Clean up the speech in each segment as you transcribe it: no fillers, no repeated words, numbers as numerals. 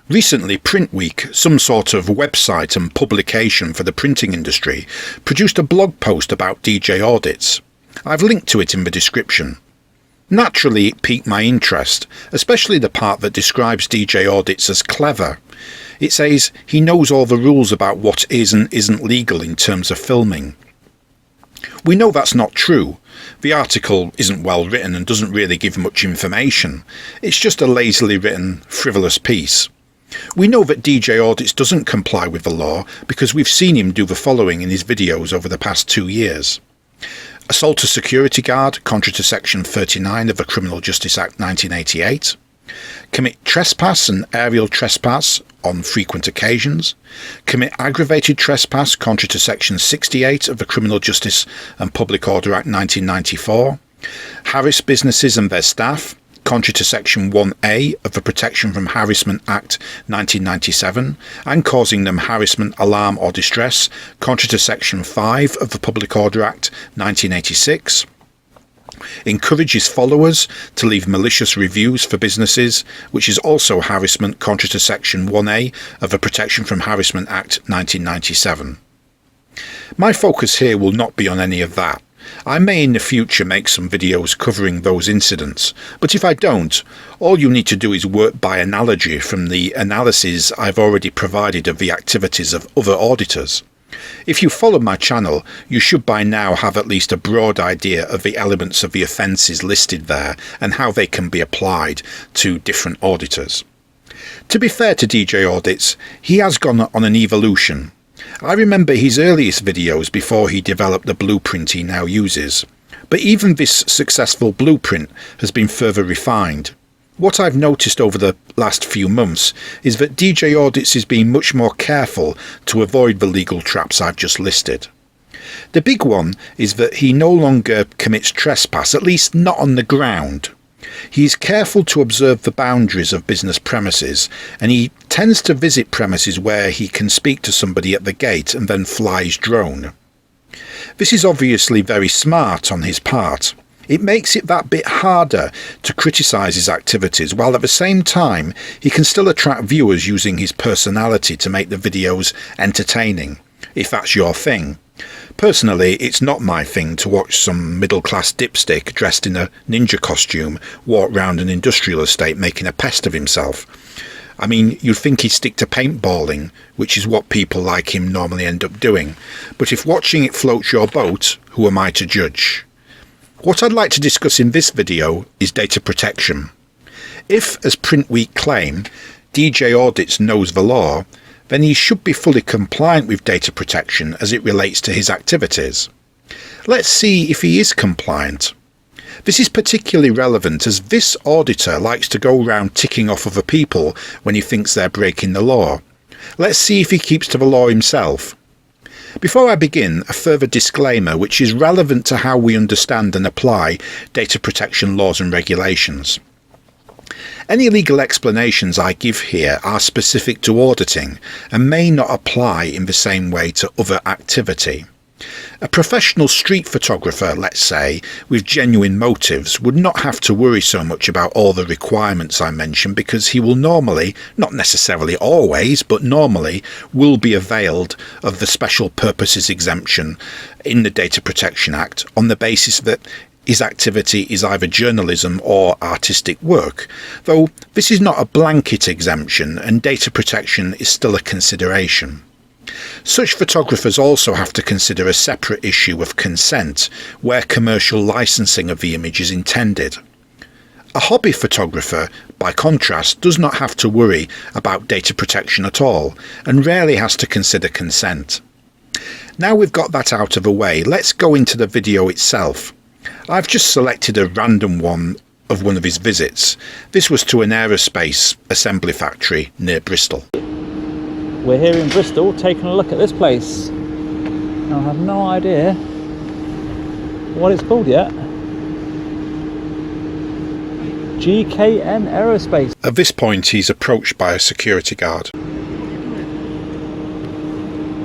Recently, Printweek, some sort of website and publication for the printing industry, produced a blog post about DJ Audits. I've linked to it in the description. Naturally, it piqued my interest, especially the part that describes DJ Audits as clever. It says he knows all the rules about what is and isn't legal in terms of filming. We know that's not true. The article isn't well written and doesn't really give much information. It's just a lazily written, frivolous piece. We know that DJ Audits doesn't comply with the law because we've seen him do the following in his videos over the past 2 years. Assault a security guard, contrary to Section 39 of the Criminal Justice Act 1988. Commit trespass and aerial trespass on frequent occasions. Commit aggravated trespass, contrary to Section 68 of the Criminal Justice and Public Order Act 1994. Harass businesses and their staff, contrary to Section 1A of the Protection from Harassment Act 1997, and causing them harassment, alarm or distress, contrary to Section 5 of the Public Order Act 1986. Encourages followers to leave malicious reviews for businesses, which is also harassment, contrary to Section 1A of the Protection from Harassment Act 1997. My focus here will not be on any of that. I may in the future make some videos covering those incidents, but if I don't, all you need to do is work by analogy from the analysis I've already provided of the activities of other auditors. If you follow my channel, you should by now have at least a broad idea of the elements of the offences listed there and how they can be applied to different auditors. To be fair to DJ Audits, he has gone on an evolution. I remember his earliest videos before he developed the blueprint he now uses, but even this successful blueprint has been further refined. What I've noticed over the last few months is that DJ Audits is being much more careful to avoid the legal traps I've just listed. The big one is that he no longer commits trespass, at least not on the ground. He is careful to observe the boundaries of business premises, and he tends to visit premises where he can speak to somebody at the gate and then fly his drone. This is obviously very smart on his part. It makes it that bit harder to criticise his activities, while at the same time he can still attract viewers using his personality to make the videos entertaining, if that's your thing. Personally, it's not my thing to watch some middle-class dipstick dressed in a ninja costume walk round an industrial estate making a pest of himself. I mean, you'd think he'd stick to paintballing, which is what people like him normally end up doing. But if watching it floats your boat, who am I to judge? What I'd like to discuss in this video is data protection. If, as Printweek claim, DJ Audits knows the law, then he should be fully compliant with data protection as it relates to his activities. Let's see if he is compliant. This is particularly relevant as this auditor likes to go around ticking off other people when he thinks they're breaking the law. Let's see if he keeps to the law himself. Before I begin, a further disclaimer which is relevant to how we understand and apply data protection laws and regulations. Any legal explanations I give here are specific to auditing and may not apply in the same way to other activity. A professional street photographer, let's say, with genuine motives would not have to worry so much about all the requirements I mention because he will normally, not necessarily always, but normally, will be availed of the special purposes exemption in the Data Protection Act on the basis that his activity is either journalism or artistic work, though this is not a blanket exemption and data protection is still a consideration. Such photographers also have to consider a separate issue of consent, where commercial licensing of the image is intended. A hobby photographer, by contrast, does not have to worry about data protection at all, and rarely has to consider consent. Now we've got that out of the way, let's go into the video itself. I've just selected a random one of one of his visits. This was to an aerospace assembly factory near Bristol. We're here in Bristol taking a look at this place. Now I have no idea what it's called yet. GKN Aerospace. At this point he's approached by a security guard.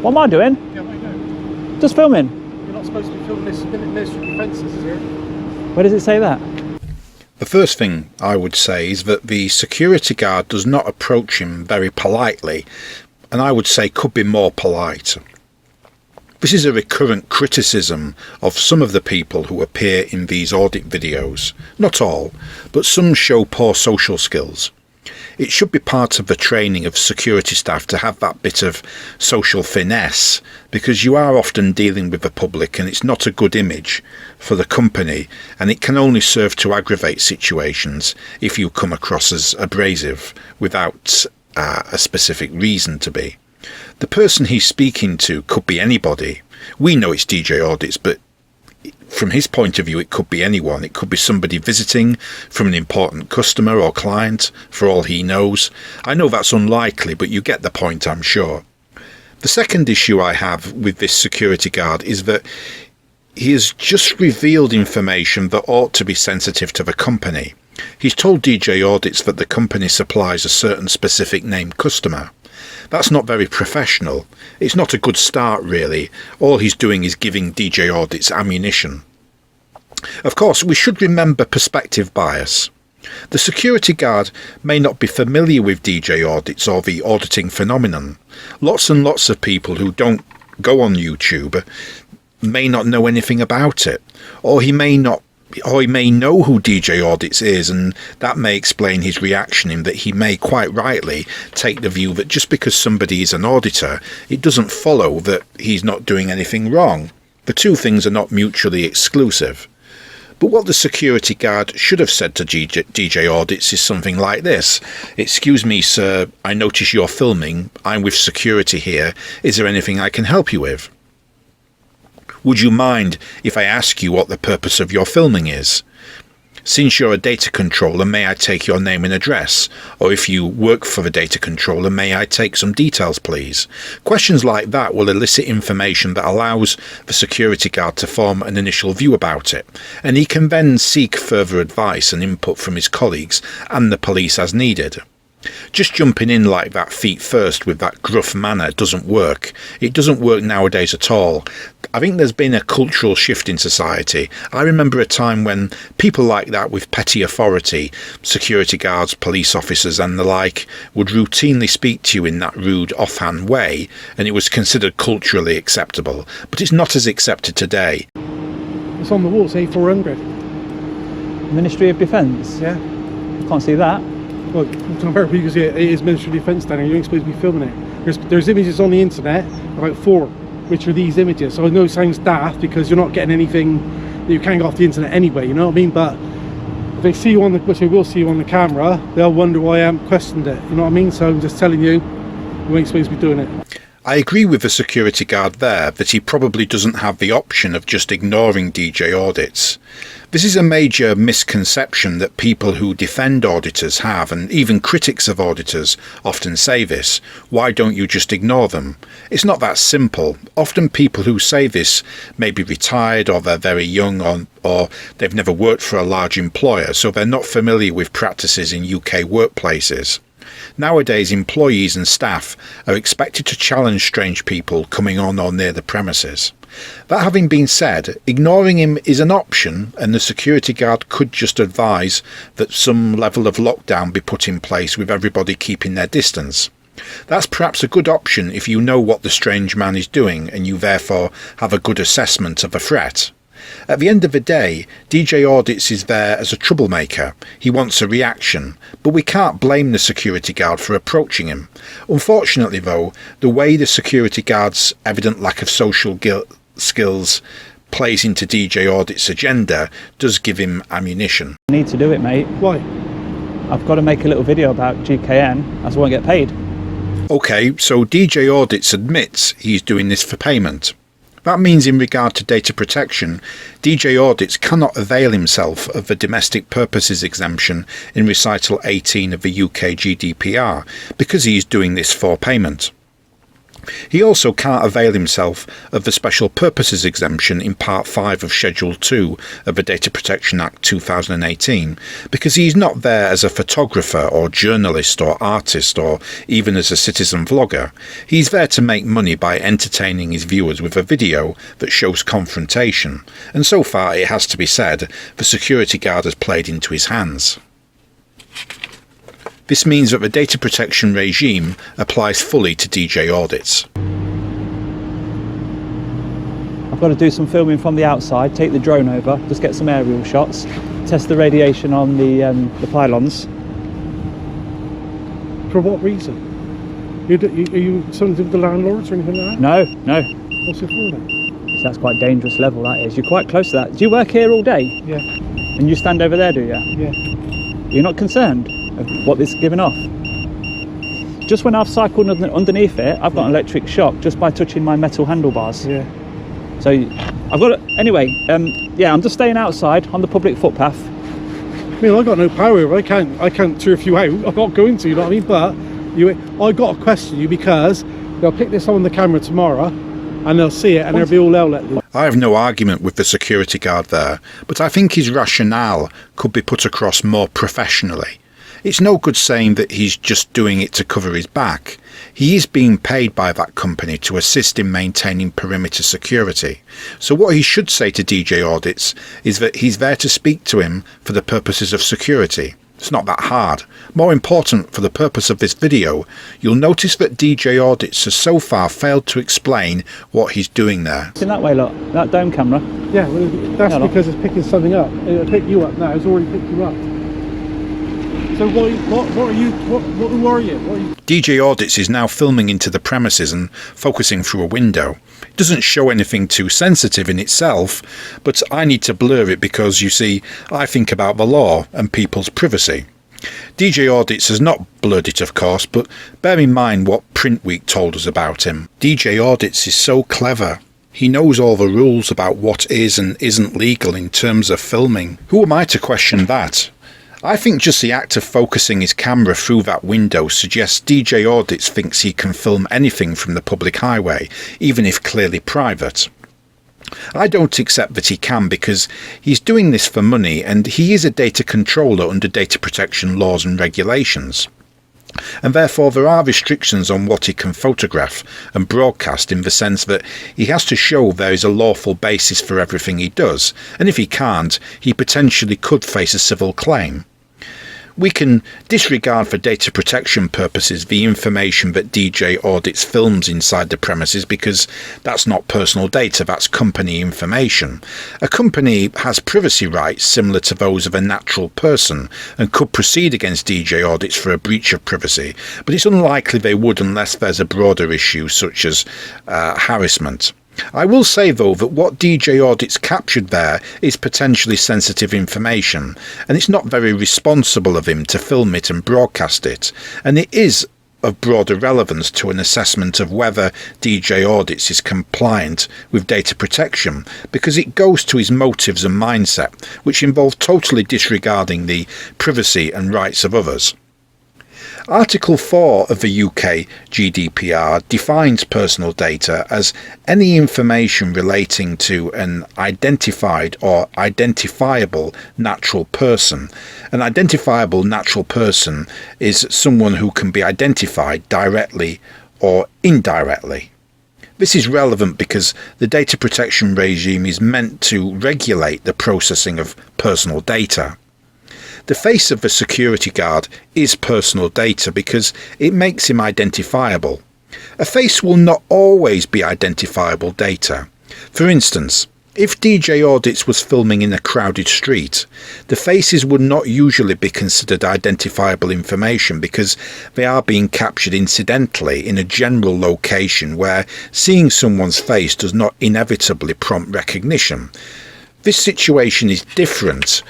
What am I doing? Yeah, what are you doing? Just filming. You're not supposed to be filming this ministry of defences, is it? Where does it say that? The first thing I would say is that the security guard does not approach him very politely, and I would say could be more polite. This is a recurrent criticism of some of the people who appear in these audit videos. Not all, but some show poor social skills. It should be part of the training of security staff to have that bit of social finesse, because you are often dealing with the public and it's not a good image for the company, and it can only serve to aggravate situations if you come across as abrasive without a specific reason to be. The person he's speaking to could be anybody. We know it's DJ Audits, but from his point of view, it could be anyone. It could be somebody visiting from an important customer or client, for all he knows. I know that's unlikely, but you get the point, I'm sure. The second issue I have with this security guard is that he has just revealed information that ought to be sensitive to the company. He's told DJ Audits that the company supplies a certain specific named customer. That's not very professional. It's not a good start, really. All he's doing is giving DJ Audits ammunition. Of course, we should remember perspective bias. The security guard may not be familiar with DJ Audits or the auditing phenomenon. Lots and lots of people who don't go on YouTube may not know anything about it, or he may know who DJ Audits is, and that may explain his reaction in that he may quite rightly take the view that just because somebody is an auditor, it doesn't follow that he's not doing anything wrong. The two things are not mutually exclusive. But what the security guard should have said to DJ Audits is something like this: "Excuse me, sir, I notice you're filming. I'm with security here. Is there anything I can help you with? Would you mind if I ask you what the purpose of your filming is? Since you're a data controller, may I take your name and address? Or if you work for the data controller, may I take some details, please?" Questions like that will elicit information that allows the security guard to form an initial view about it, and he can then seek further advice and input from his colleagues and the police as needed. Just jumping in like that feet first with that gruff manner doesn't work. It doesn't work nowadays at all. I think there's been a cultural shift in society. I remember a time when people like that with petty authority, security guards, police officers and the like, would routinely speak to you in that rude offhand way, and it was considered culturally acceptable. But it's not as accepted today. It's on the wall, it's A400. Ministry of Defence? Yeah. I can't see that. Well, because it is Ministry of Defence down here, you ain't supposed to be filming it. There's images on the internet, about 4, which are these images. So I know it sounds daft because you're not getting anything that you can get off the internet anyway, you know what I mean? But if they see you on the, which they will see you on the camera, they'll wonder why I haven't questioned it, you know what I mean? So I'm just telling you, you ain't supposed to be doing it. I agree with the security guard there that he probably doesn't have the option of just ignoring DJ Audits. This is a major misconception that people who defend auditors have, and even critics of auditors often say this: why don't you just ignore them? It's not that simple. Often people who say this may be retired, or they're very young, or they've never worked for a large employer, so they're not familiar with practices in UK workplaces. Nowadays, employees and staff are expected to challenge strange people coming on or near the premises. That having been said, ignoring him is an option, and the security guard could just advise that some level of lockdown be put in place with everybody keeping their distance. That's perhaps a good option if you know what the strange man is doing and you therefore have a good assessment of a threat. At the end of the day, DJ Audits is there as a troublemaker. He wants a reaction, but we can't blame the security guard for approaching him. Unfortunately though, the way the security guard's evident lack of social skills plays into DJ Audits' agenda does give him ammunition. I need to do it, mate. Why? I've got to make a little video about GKN, as I won't get paid. Okay, so DJ Audits admits he's doing this for payment. That means in regard to data protection, DJ Audits cannot avail himself of the domestic purposes exemption in Recital 18 of the UK GDPR because he is doing this for payment. He also can't avail himself of the Special Purposes exemption in Part 5 of Schedule 2 of the Data Protection Act 2018 because he's not there as a photographer or journalist or artist or even as a citizen vlogger. He's there to make money by entertaining his viewers with a video that shows confrontation, and so far, it has to be said, the security guard has played into his hands. This means that the data protection regime applies fully to DJ Audits. I've got to do some filming from the outside, take the drone over, just get some aerial shots, test the radiation on the pylons. For what reason? Are you something with the landlords or anything like that? No, no. What's it for then? So that's quite a dangerous level, that is. You're quite close to that. Do you work here all day? Yeah. And you stand over there, do you? Yeah. You're not concerned of what it's giving off? Just when I've cycled underneath it, I've got an electric shock just by touching my metal handlebars. Yeah. So I've got to, anyway, yeah, I'm just staying outside on the public footpath. I mean, I've got no power. I can't turf you out. I'm not going to, you know what I mean? But I got to question you because they'll pick this on the camera tomorrow and they'll see it and they'll be all hell at you. I have no argument with the security guard there, but I think his rationale could be put across more professionally. It's no good saying that he's just doing it to cover his back. He is being paid by that company to assist in maintaining perimeter security. So what he should say to DJ Audits is that he's there to speak to him for the purposes of security. It's not that hard. More important, for the purpose of this video, you'll notice that DJ Audits has so far failed to explain what he's doing there. It's in that way, look, that dome camera. Yeah, well, that's because it's picking something up. It'll pick you up now. It's already picked you up. So who are you? DJ Audits is now filming into the premises and focusing through a window. It doesn't show anything too sensitive in itself, but I need to blur it because, you see, I think about the law and people's privacy. DJ Audits has not blurred it, of course, but bear in mind what Printweek told us about him. DJ Audits is so clever. He knows all the rules about what is and isn't legal in terms of filming. Who am I to question that? I think just the act of focusing his camera through that window suggests DJ Audits thinks he can film anything from the public highway, even if clearly private. I don't accept that he can because he's doing this for money and he is a data controller under data protection laws and regulations. And therefore there are restrictions on what he can photograph and broadcast in the sense that he has to show there is a lawful basis for everything he does, and if he can't, he potentially could face a civil claim. We can disregard for data protection purposes the information that DJ Audits films inside the premises because that's not personal data, that's company information. A company has privacy rights similar to those of a natural person and could proceed against DJ Audits for a breach of privacy, but it's unlikely they would unless there's a broader issue such as harassment. I will say though that what DJ Audits captured there is potentially sensitive information, and it's not very responsible of him to film it and broadcast it, and it is of broader relevance to an assessment of whether DJ Audits is compliant with data protection, because it goes to his motives and mindset, which involve totally disregarding the privacy and rights of others. Article 4 of the UK GDPR defines personal data as any information relating to an identified or identifiable natural person. An identifiable natural person is someone who can be identified directly or indirectly. This is relevant because the data protection regime is meant to regulate the processing of personal data. The face of the security guard is personal data because it makes him identifiable. A face will not always be identifiable data. For instance, if DJ Audits was filming in a crowded street, the faces would not usually be considered identifiable information because they are being captured incidentally in a general location where seeing someone's face does not inevitably prompt recognition. This situation is different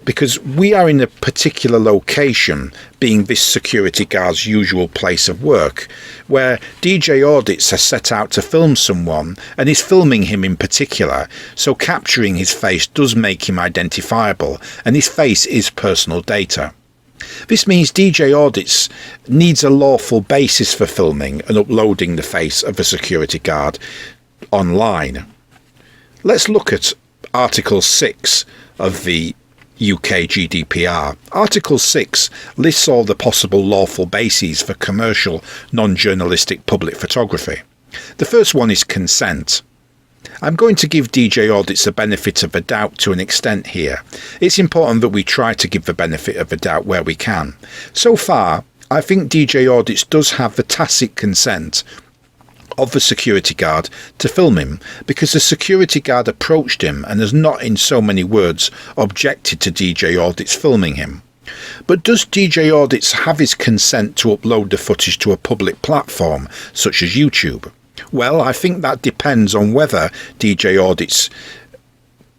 because we are in a particular location, being this security guard's usual place of work, where DJ Audits has set out to film someone and is filming him in particular, so capturing his face does make him identifiable, and his face is personal data. This means DJ Audits needs a lawful basis for filming and uploading the face of a security guard online. Let's look at Article 6 of the UK GDPR. Article 6 lists all the possible lawful bases for commercial, non-journalistic public photography. The first one is consent. I'm going to give DJ Audits the benefit of a doubt to an extent here. It's important that we try to give the benefit of a doubt where we can. So far, I think DJ Audits does have the tacit consent of the security guard to film him, because the security guard approached him and has not in so many words objected to DJ Audits filming him. But does DJ Audits have his consent to upload the footage to a public platform such as YouTube? Well, I think that depends on whether DJ Audits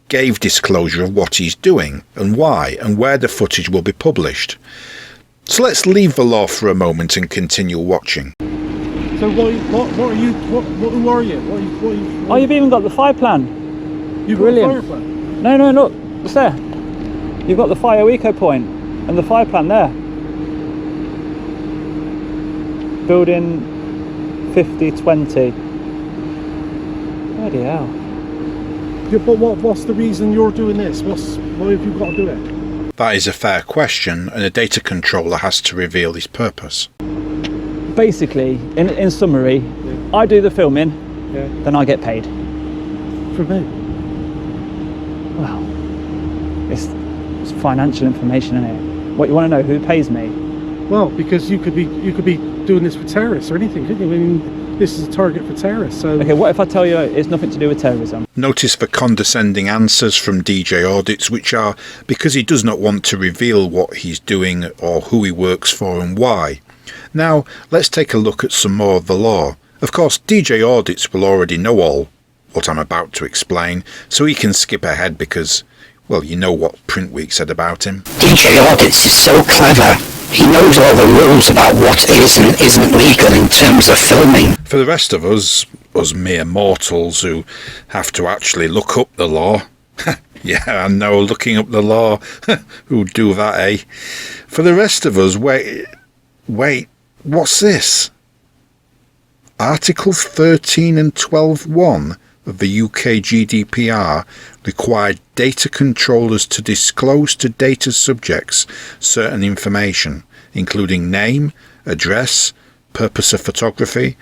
gave disclosure of what he's doing and why, and where the footage will be published. So let's leave the law for a moment and continue watching. So who are you? Oh, you've even got the fire plan. You've Brilliant. got a fire plan? No, look, it's there. You've got the fire eco point and the fire plan there. Building 5020. Bloody hell. Yeah, but what's the reason you're doing this? Why have you got to do it? That is a fair question, and a data controller has to reveal his purpose. Basically, in summary, I do the filming, then I get paid. From who? Well, it's financial information, isn't it? What, you want to know who pays me? Well, because you could be doing this for terrorists or anything, couldn't you? I mean, this is a target for terrorists. So Okay, what if I tell you it's nothing to do with terrorism? Notice the condescending answers from DJ Audits, which are because he does not want to reveal what he's doing or who he works for and why. Now, let's take a look at some more of the law. Of course, DJ Audits will already know all what I'm about to explain, so he can skip ahead because, well, you know what Printweek said about him. DJ Audits is so clever. He knows all the rules about what is and isn't legal in terms of filming. For the rest of us mere mortals who have to actually look up the law, yeah, I know, looking up the law, who do that, eh? For the rest of us, wait, what's this? Articles 13 and 12.1 of the UK GDPR required data controllers to disclose to data subjects certain information, including name, address, purpose of photography,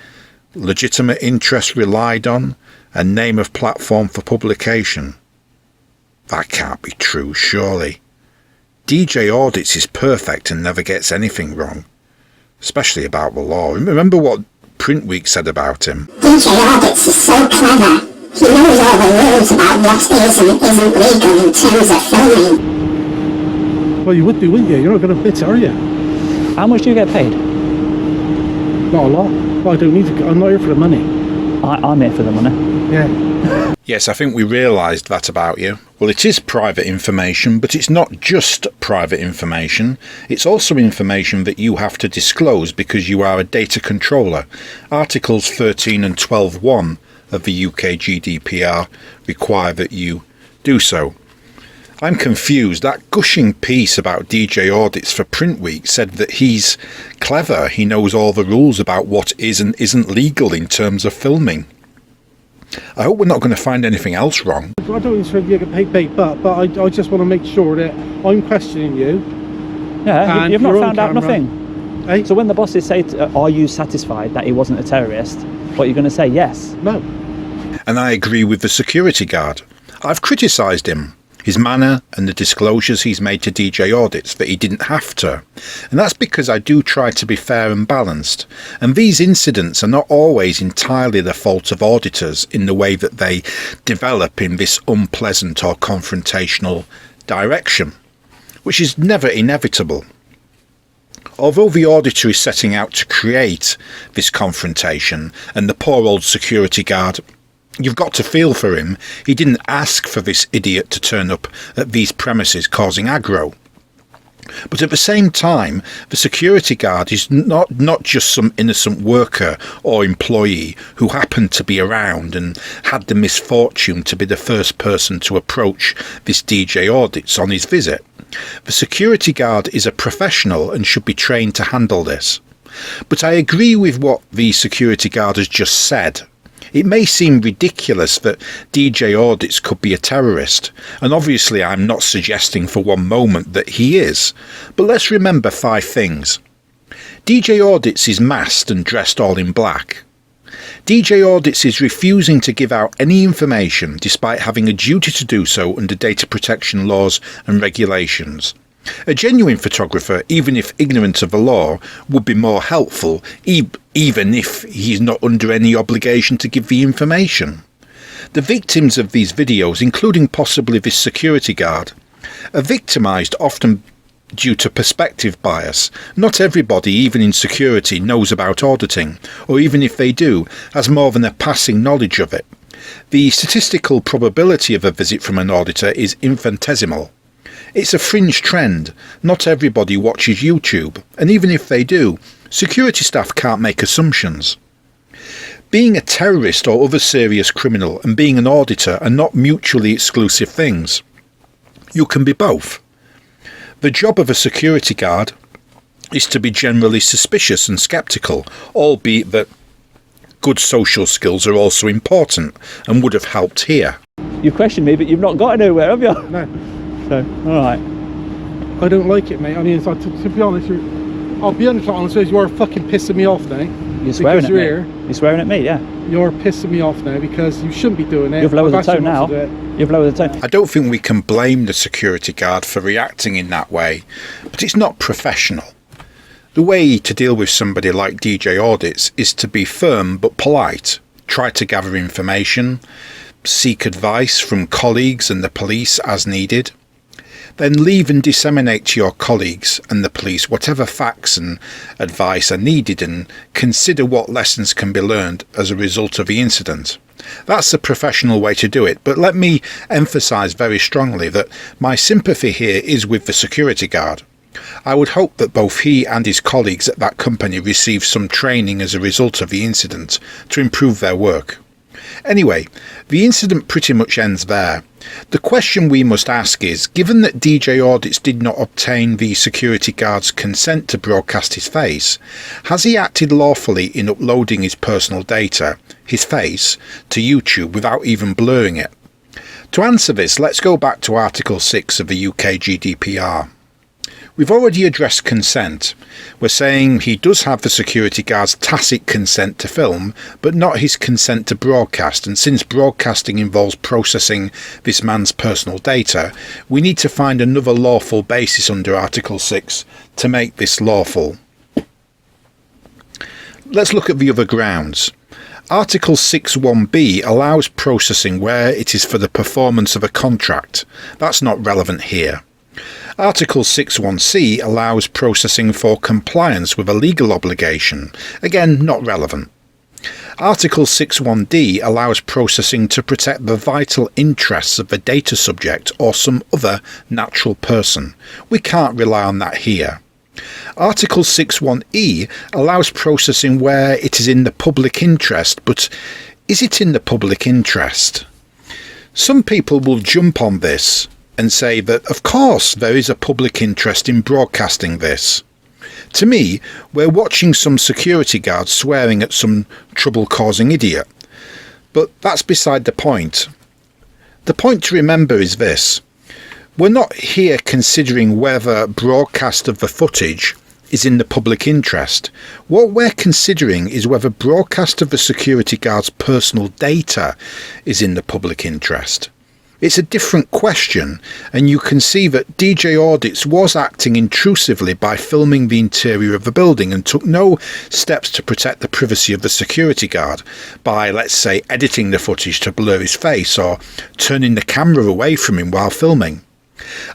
legitimate interest relied on, and name of platform for publication. That can't be true, surely. DJ Audits is perfect and never gets anything wrong, especially about the law. Remember what Printweek said about him. DJ Audits is so clever. He knows all the rules about what is and isn't legal in terms of filming. Well, you would do, wouldn't you? You're not going to admit it, are you? How much do you get paid? Not a lot. Well, I don't need to. I'm not here for the money. I'm here for the money. Yeah. Yes, I think we realised that about you. Well, it is private information, but it's not just private information. It's also information that you have to disclose because you are a data controller. Articles 13 and 12.1 of the UK GDPR require that you do so. I'm confused. That gushing piece about DJ Audits for Printweek said that he's clever. He knows all the rules about what is and isn't legal in terms of filming. I hope we're not going to find anything else wrong. I don't necessarily get paid bait, but I just want to make sure that I'm questioning you. Yeah, And you've not you're on found out camera. nothing. Eh? So when the bosses say, are you satisfied that he wasn't a terrorist? What, you're going to say yes? No. And I agree with the security guard. I've criticised him, his manner and the disclosures he's made to DJ Audits that he didn't have to. And that's because I do try to be fair and balanced. And these incidents are not always entirely the fault of auditors in the way that they develop in this unpleasant or confrontational direction, which is never inevitable. Although the auditor is setting out to create this confrontation, and the poor old security guard, you've got to feel for him. He didn't ask for this idiot to turn up at these premises causing aggro. But at the same time, the security guard is not just some innocent worker or employee who happened to be around and had the misfortune to be the first person to approach this DJ Audits on his visit. The security guard is a professional and should be trained to handle this. But I agree with what the security guard has just said. It may seem ridiculous that DJ Audits could be a terrorist, and obviously I'm not suggesting for one moment that he is, but let's remember 5 things. DJ Audits is masked and dressed all in black. DJ Audits is refusing to give out any information despite having a duty to do so under data protection laws and regulations. A genuine photographer, even if ignorant of the law, would be more helpful, even if he's not under any obligation to give the information. The victims of these videos, including possibly this security guard, are victimised often due to perspective bias. Not everybody, even in security, knows about auditing, or even if they do, has more than a passing knowledge of it. The statistical probability of a visit from an auditor is infinitesimal. It's a fringe trend. Not everybody watches YouTube, and even if they do, security staff can't make assumptions. Being a terrorist or other serious criminal and being an auditor are not mutually exclusive things. You can be both. The job of a security guard is to be generally suspicious and sceptical, albeit that good social skills are also important and would have helped here. You've questioned me, but you've not got anywhere, have you? No. So, alright. I don't like it, mate. I mean, to be honest, I'll be honest with you, you are fucking pissing me off now. You're swearing at me. Here. You're swearing at me, yeah. You're pissing me off now because you shouldn't be doing it. You've lowered the tone now. You've lowered the tone. I don't think we can blame the security guard for reacting in that way, but it's not professional. The way to deal with somebody like DJ Audits is to be firm but polite, try to gather information, seek advice from colleagues and the police as needed. Then leave and disseminate to your colleagues and the police whatever facts and advice are needed and consider what lessons can be learned as a result of the incident. That's the professional way to do it, but let me emphasise very strongly that my sympathy here is with the security guard. I would hope that both he and his colleagues at that company receive some training as a result of the incident to improve their work. Anyway, the incident pretty much ends there. The question we must ask is, given that DJ Audits did not obtain the security guard's consent to broadcast his face, has he acted lawfully in uploading his personal data, his face, to YouTube without even blurring it? To answer this, let's go back to Article 6 of the UK GDPR. We've already addressed consent. We're saying he does have the security guard's tacit consent to film, but not his consent to broadcast, and since broadcasting involves processing this man's personal data, we need to find another lawful basis under Article 6 to make this lawful. Let's look at the other grounds. Article 6.1b allows processing where it is for the performance of a contract. That's not relevant here. Article 6.1c allows processing for compliance with a legal obligation. Again, not relevant. Article 6.1d allows processing to protect the vital interests of the data subject or some other natural person. We can't rely on that here. Article 6.1e allows processing where it is in the public interest, but is it in the public interest? Some people will jump on this and say that of course there is a public interest in broadcasting this. To me, we're watching some security guard swearing at some trouble-causing idiot. But that's beside the point. The point to remember is this. We're not here considering whether broadcast of the footage is in the public interest. What we're considering is whether broadcast of the security guard's personal data is in the public interest. It's a different question, and you can see that DJ Audits was acting intrusively by filming the interior of the building and took no steps to protect the privacy of the security guard by, let's say, editing the footage to blur his face or turning the camera away from him while filming.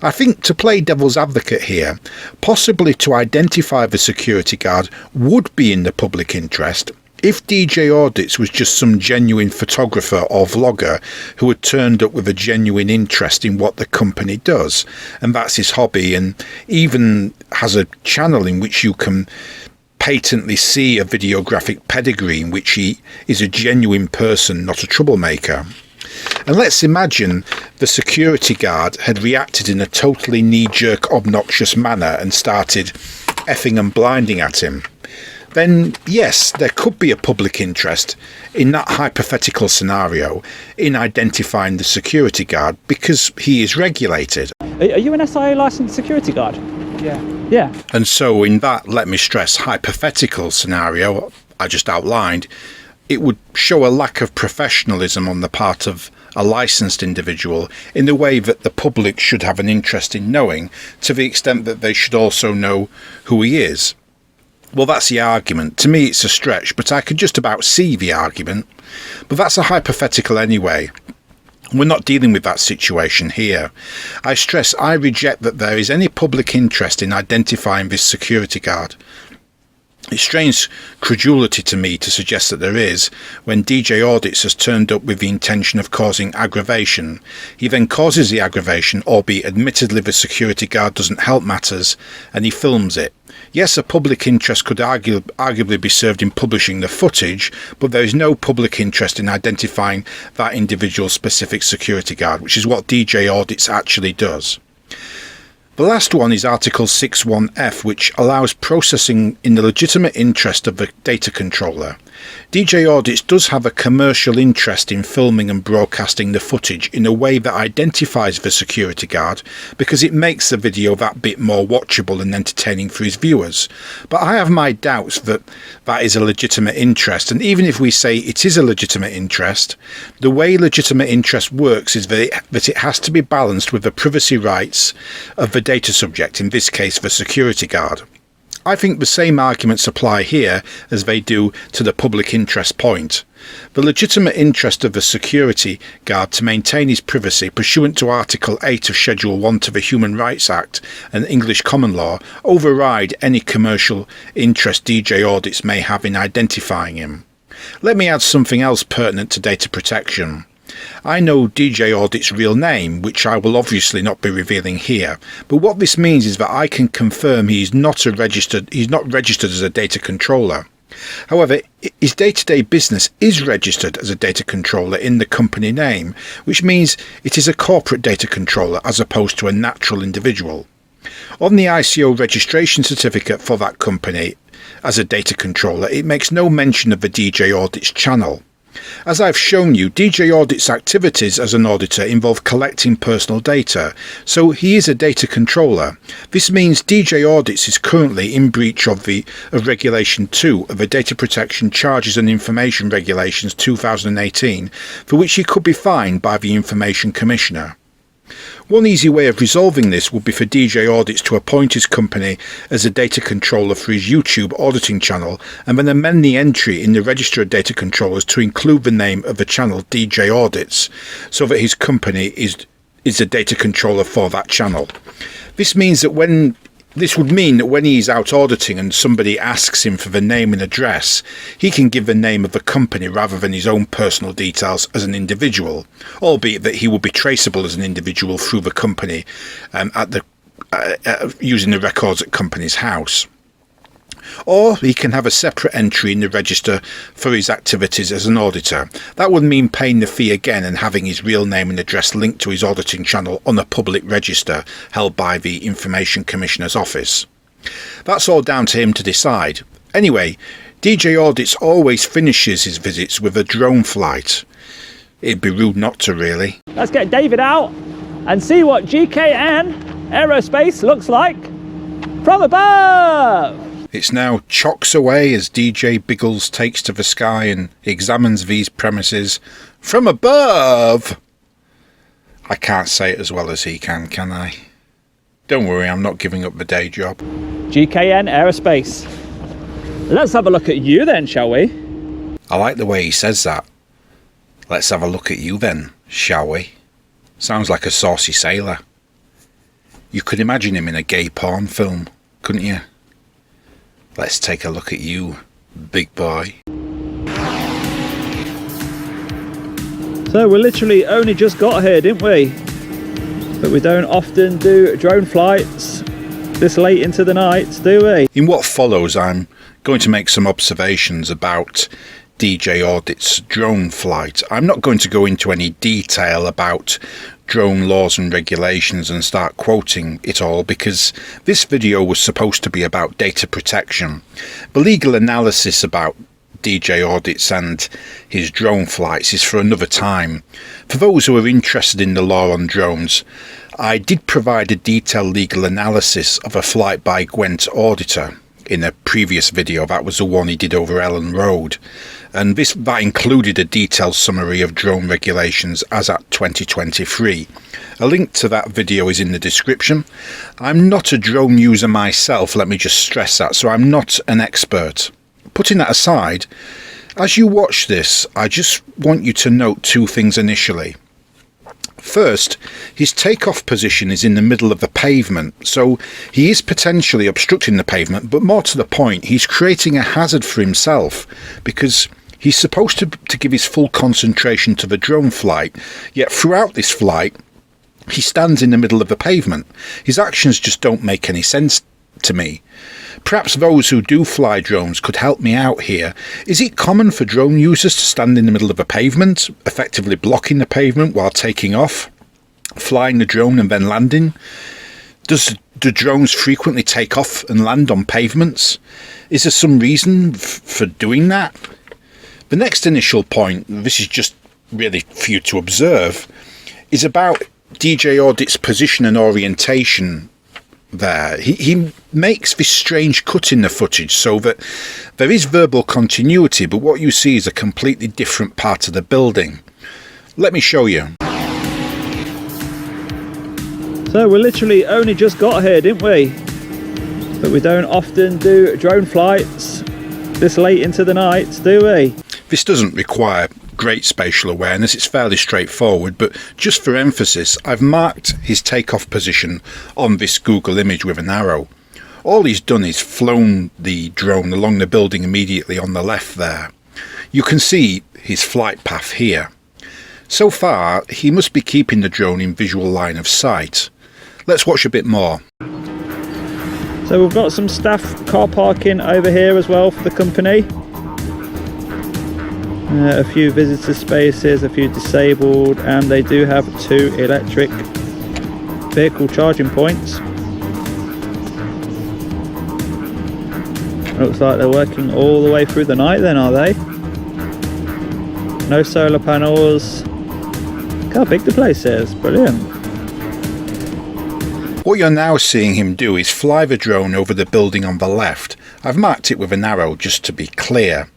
I think to play devil's advocate here, possibly to identify the security guard would be in the public interest if DJ Audits was just some genuine photographer or vlogger who had turned up with a genuine interest in what the company does, and that's his hobby, and even has a channel in which you can patently see a videographic pedigree in which he is a genuine person, not a troublemaker. And let's imagine the security guard had reacted in a totally knee-jerk, obnoxious manner and started effing and blinding at him. Then yes, there could be a public interest in that hypothetical scenario in identifying the security guard because he is regulated. Are you an SIA licensed security guard? Yeah. Yeah. And so in that, let me stress, hypothetical scenario I just outlined, it would show a lack of professionalism on the part of a licensed individual in the way that the public should have an interest in knowing, to the extent that they should also know who he is. Well, that's the argument. To me, it's a stretch, but I could just about see the argument. But that's a hypothetical anyway. We're not dealing with that situation here. I stress I reject that there is any public interest in identifying this security guard. It strains credulity to me to suggest that there is, when DJ Audits has turned up with the intention of causing aggravation. He then causes the aggravation, albeit admittedly the security guard doesn't help matters, and he films it. Yes, a public interest could arguably be served in publishing the footage, but there is no public interest in identifying that individual specific security guard, which is what DJ Audits actually does. The last one is Article 6.1f, which allows processing in the legitimate interest of the data controller. DJ Audits does have a commercial interest in filming and broadcasting the footage in a way that identifies the security guard, because it makes the video that bit more watchable and entertaining for his viewers. But I have my doubts that that is a legitimate interest, and even if we say it is a legitimate interest, the way legitimate interest works is that it has to be balanced with the privacy rights of the data subject, in this case the security guard. I think the same arguments apply here as they do to the public interest point. The legitimate interest of the security guard to maintain his privacy pursuant to Article 8 of Schedule 1 to the Human Rights Act and English common law override any commercial interest DJ Audits may have in identifying him. Let me add something else pertinent to data protection. I know DJ Audit's real name, which I will obviously not be revealing here, but what this means is that I can confirm he's not registered as a data controller. However, his day-to-day business is registered as a data controller in the company name, which means it is a corporate data controller as opposed to a natural individual. On the ICO registration certificate for that company as a data controller, it makes no mention of the DJ Audits channel. As I've shown you, DJ Audits' activities as an auditor involve collecting personal data, so he is a data controller. This means DJ Audits is currently in breach of Regulation 2 of the Data Protection Charges and Information Regulations 2018, for which he could be fined by the Information Commissioner. One easy way of resolving this would be for DJ Audits to appoint his company as a data controller for his YouTube auditing channel and then amend the entry in the Register of Data Controllers to include the name of the channel DJ Audits, so that his company is a data controller for that channel. This would mean that when he's out auditing and somebody asks him for the name and address, he can give the name of the company rather than his own personal details as an individual, albeit that he will be traceable as an individual through the company using the records at company's house. Or he can have a separate entry in the register for his activities as an auditor. That would mean paying the fee again and having his real name and address linked to his auditing channel on a public register held by the Information Commissioner's office. That's all down to him to decide. Anyway, DJ Audits always finishes his visits with a drone flight. It'd be rude not to, really. Let's get David out and see what GKN Aerospace looks like from above. It's now chocks away as DJ Biggles takes to the sky and examines these premises from above. I can't say it as well as he can I? Don't worry, I'm not giving up the day job. GKN Aerospace. Let's have a look at you then, shall we? I like the way he says that. Let's have a look at you then, shall we? Sounds like a saucy sailor. You could imagine him in a gay porn film, couldn't you? Let's take a look at you, big boy. So we literally only just got here, didn't we? But we don't often do drone flights this late into the night, do we? In what follows, I'm going to make some observations about DJ Audits drone flight. I'm not going to go into any detail about drone laws and regulations and start quoting it all, because this video was supposed to be about data protection. The legal analysis about DJ Audits and his drone flights is for another time. For those who are interested in the law on drones, I did provide a detailed legal analysis of a flight by Gwent Auditor in a previous video. That was the one he did over Ellen Road, and that included a detailed summary of drone regulations as at 2023. A link to that video is in the description. I'm not a drone user myself, let me just stress that, so I'm not an expert. Putting that aside, as you watch this, I just want you to note two things initially. First, his takeoff position is in the middle of the pavement, so he is potentially obstructing the pavement, but more to the point, he's creating a hazard for himself, because he's supposed to give his full concentration to the drone flight, yet throughout this flight, he stands in the middle of the pavement. His actions just don't make any sense to me. Perhaps those who do fly drones could help me out here. Is it common for drone users to stand in the middle of a pavement, effectively blocking the pavement while taking off, flying the drone and then landing? Do drones frequently take off and land on pavements? Is there some reason for doing that? The next initial point, this is just really for you to observe, is about DJ Audit's position and orientation there. He makes this strange cut in the footage so that there is verbal continuity, but what you see is a completely different part of the building. Let me show you. So we literally only just got here, didn't we? But we don't often do drone flights this late into the night, do we? This doesn't require great spatial awareness, it's fairly straightforward, but just for emphasis, I've marked his takeoff position on this Google image with an arrow. All he's done is flown the drone along the building immediately on the left there. You can see his flight path here. So far, he must be keeping the drone in visual line of sight. Let's watch a bit more. So we've got some staff car parking over here as well for the company. A few visitor spaces, a few disabled, and they do have 2 electric vehicle charging points. Looks like they're working all the way through the night then, are they? No solar panels. Look how big the place is, brilliant. What you're now seeing him do is fly the drone over the building on the left. I've marked it with an arrow just to be clear.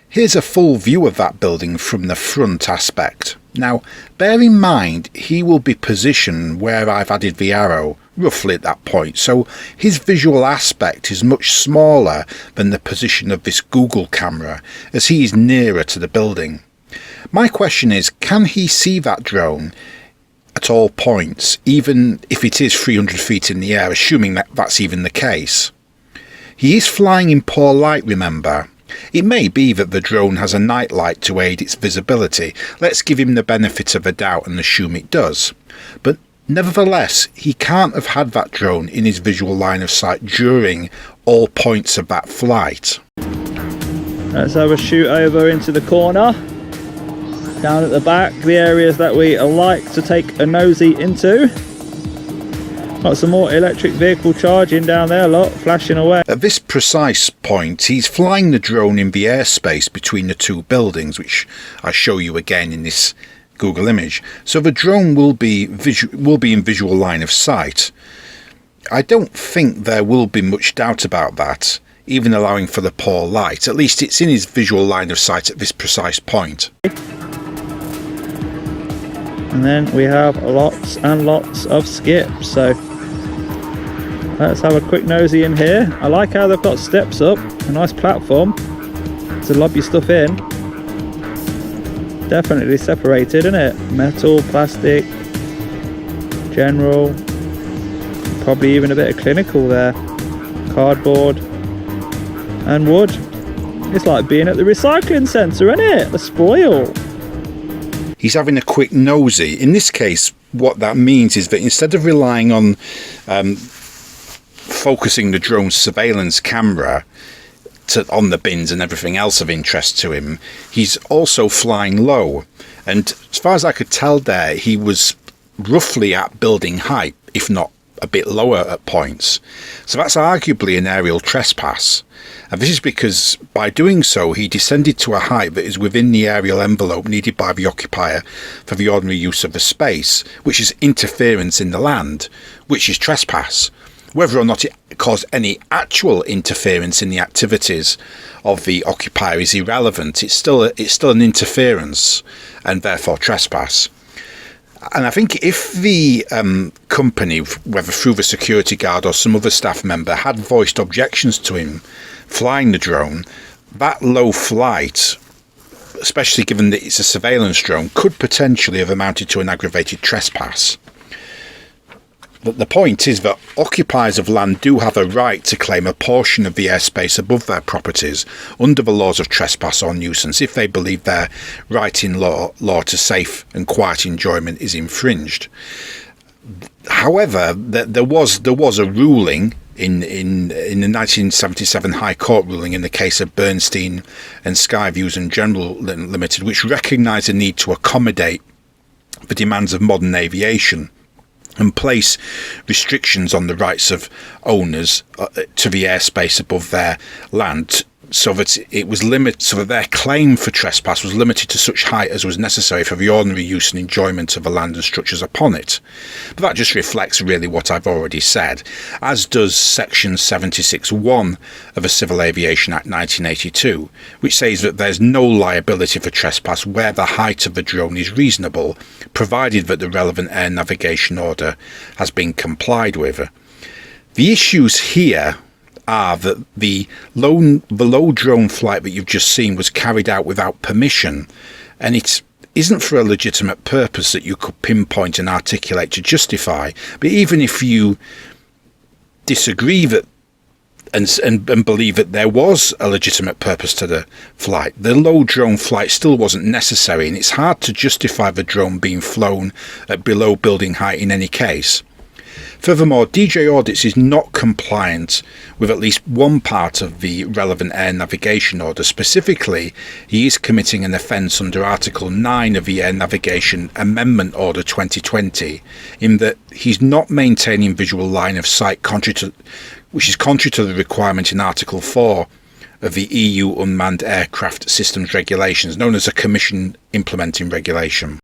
Here's a full view of that building from the front aspect. Now, bear in mind, he will be positioned where I've added the arrow, roughly at that point, so his visual aspect is much smaller than the position of this Google camera, as he is nearer to the building. My question is, can he see that drone at all points, even if it is 300 feet in the air, assuming that that's even the case? He is flying in poor light, remember. It may be that the drone has a night light to aid its visibility. Let's give him the benefit of the doubt and assume it does. But nevertheless, he can't have had that drone in his visual line of sight during all points of that flight. Let's have a shoot over into the corner. Down at the back, the areas that we like to take a nosy into. Got some more electric vehicle charging down there, look, flashing away. At this precise point, he's flying the drone in the airspace between the 2 buildings, which I show you again in this Google image. So the drone will be in visual line of sight. I don't think there will be much doubt about that, even allowing for the poor light. At least it's in his visual line of sight at this precise point. And then we have lots and lots of skips, so let's have a quick nosy in here. I like how they've got steps up, a nice platform to lob your stuff in. Definitely separated, isn't it? Metal, plastic, general, probably even a bit of clinical there. Cardboard and wood. It's like being at the recycling centre, isn't it? The spoil. He's having a quick nosy. In this case, what that means is that instead of relying on focusing the drone's surveillance camera on the bins and everything else of interest to him, he's also flying low. And as far as I could tell there, he was roughly at building height, if not a bit lower at points. So that's arguably an aerial trespass. And this is because by doing so, he descended to a height that is within the aerial envelope needed by the occupier for the ordinary use of the space, which is interference in the land, which is trespass. Whether or not it caused any actual interference in the activities of the occupier is irrelevant. It's still an interference and therefore trespass. And I think if the company, whether through the security guard or some other staff member, had voiced objections to him flying the drone, that low flight, especially given that it's a surveillance drone, could potentially have amounted to an aggravated trespass. But the point is that occupiers of land do have a right to claim a portion of the airspace above their properties under the laws of trespass or nuisance if they believe their right in law to safe and quiet enjoyment is infringed. However, there was a ruling in the 1977 High Court ruling in the case of Bernstein and Skyviews and General Limited, which recognised the need to accommodate the demands of modern aviation and place restrictions on the rights of owners to the airspace above their land, so that it was so that their claim for trespass was limited to such height as was necessary for the ordinary use and enjoyment of the land and structures upon it. But that just reflects really what I've already said, as does section 76(1) of the Civil Aviation Act 1982, which says that there's no liability for trespass where the height of the drone is reasonable, provided that the relevant air navigation order has been complied with. The issues here are that the low drone flight that you've just seen was carried out without permission, and it isn't for a legitimate purpose that you could pinpoint and articulate to justify. But even if you disagree that and believe that there was a legitimate purpose to the flight, the low drone flight still wasn't necessary, and it's hard to justify the drone being flown at below building height in any case. Furthermore, DJ Audits is not compliant with at least one part of the relevant air navigation order. Specifically, he is committing an offence under Article 9 of the Air Navigation Amendment Order 2020, in that he's not maintaining visual line of sight, which is contrary to the requirement in Article 4 of the EU Unmanned Aircraft Systems Regulations, known as a Commission Implementing Regulation.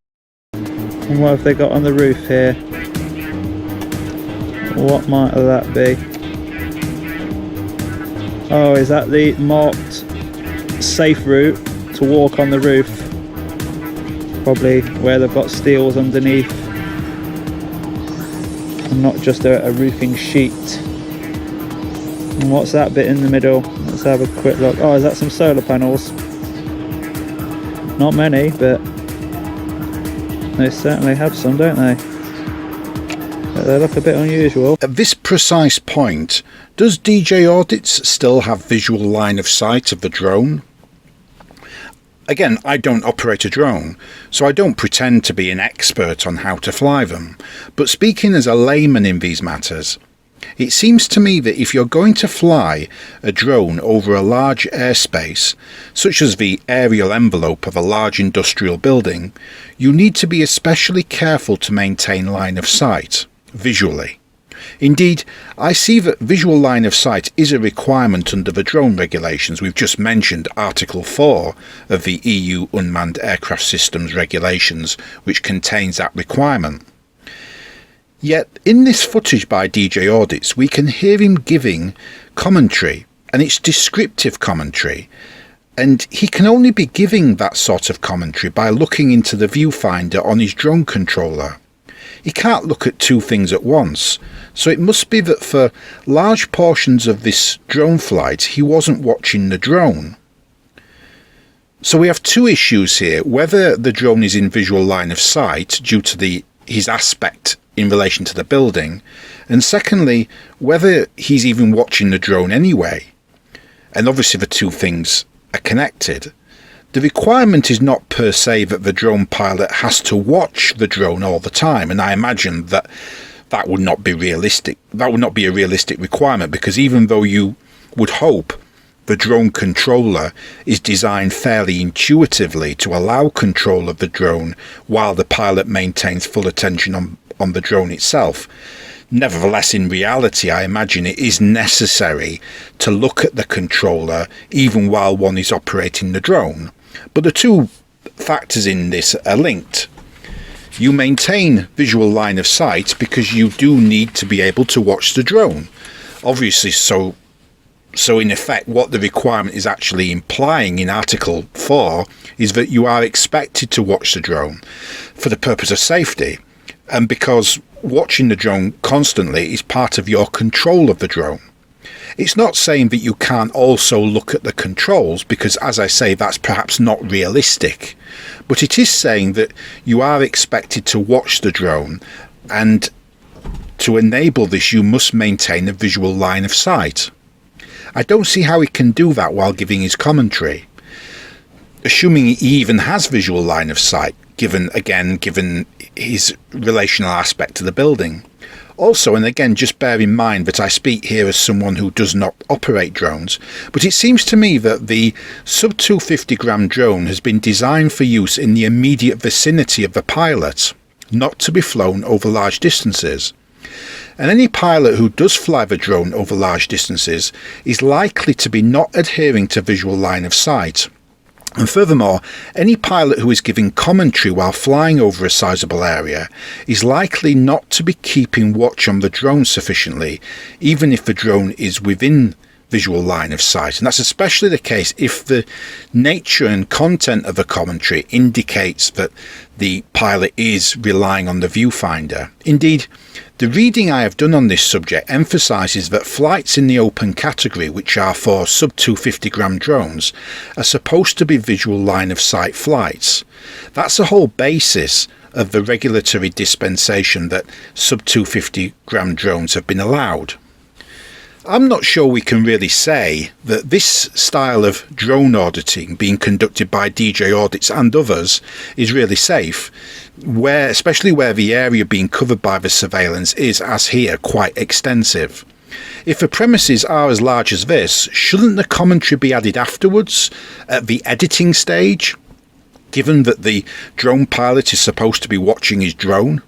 And what have they got on the roof here? What might that be? Oh, is that the marked safe route to walk on the roof? Probably where they've got steels underneath and not just a roofing sheet. And what's that bit in the middle? Let's have a quick look. Oh, is that some solar panels? Not many, but they certainly have some, don't they? They look a bit unusual. At this precise point, does DJ Audits still have visual line of sight of the drone? Again, I don't operate a drone, so I don't pretend to be an expert on how to fly them. But speaking as a layman in these matters, it seems to me that if you're going to fly a drone over a large airspace, such as the aerial envelope of a large industrial building, you need to be especially careful to maintain line of sight visually. Indeed, I see that visual line of sight is a requirement under the drone regulations. We've just mentioned Article 4 of the EU Unmanned Aircraft Systems Regulations, which contains that requirement. Yet, in this footage by DJ Audits, we can hear him giving commentary, and it's descriptive commentary, and he can only be giving that sort of commentary by looking into the viewfinder on his drone controller. He can't look at two things at once, so it must be that for large portions of this drone flight he wasn't watching the drone. So we have two issues here: whether the drone is in visual line of sight due to his aspect in relation to the building, and secondly, whether he's even watching the drone anyway. And obviously the two things are connected. The requirement is not per se that the drone pilot has to watch the drone all the time, and I imagine that would not be realistic. That would not be a realistic requirement, because even though you would hope the drone controller is designed fairly intuitively to allow control of the drone while the pilot maintains full attention on the drone itself. Nevertheless, in reality, I imagine it is necessary to look at the controller even while one is operating the drone. But the two factors in this are linked. You maintain visual line of sight because you do need to be able to watch the drone. Obviously, so in effect, what the requirement is actually implying in Article 4 is that you are expected to watch the drone for the purpose of safety, and because watching the drone constantly is part of your control of the drone. It's not saying that you can't also look at the controls, because as I say, that's perhaps not realistic, but it is saying that you are expected to watch the drone, and to enable this you must maintain a visual line of sight. I don't see how he can do that while giving his commentary, assuming he even has visual line of sight, given his relational aspect to the building. Also, and again, just bear in mind that I speak here as someone who does not operate drones, but it seems to me that the sub 250 gram drone has been designed for use in the immediate vicinity of the pilot, not to be flown over large distances. And any pilot who does fly the drone over large distances is likely to be not adhering to visual line of sight. And furthermore, any pilot who is giving commentary while flying over a sizable area is likely not to be keeping watch on the drone sufficiently, even if the drone is within visual line of sight. And that's especially the case if the nature and content of the commentary indicates that the pilot is relying on the viewfinder. Indeed, the reading I have done on this subject emphasises that flights in the open category, which are for sub 250 gram drones, are supposed to be visual line of sight flights. That's the whole basis of the regulatory dispensation that sub 250 gram drones have been allowed. I'm not sure we can really say that this style of drone auditing being conducted by DJ Audits and others is really safe, especially where the area being covered by the surveillance is, as here, quite extensive. If the premises are as large as this, shouldn't the commentary be added afterwards, at the editing stage, given that the drone pilot is supposed to be watching his drone?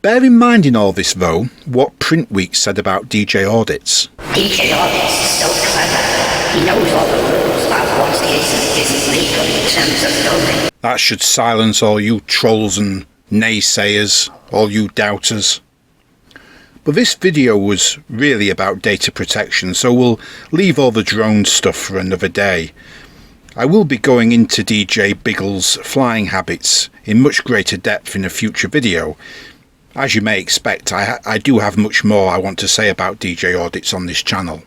Bear in mind in all this, though, what Printweek said about DJ Audits. DJ Audits is so clever. He knows all the rules about what is and isn't legal in terms of filming. That should silence all you trolls and naysayers, all you doubters. But this video was really about data protection, so we'll leave all the drone stuff for another day. I will be going into DJ Biggles' flying habits in much greater depth in a future video. As you may expect, I do have much more I want to say about DJ Audits on this channel.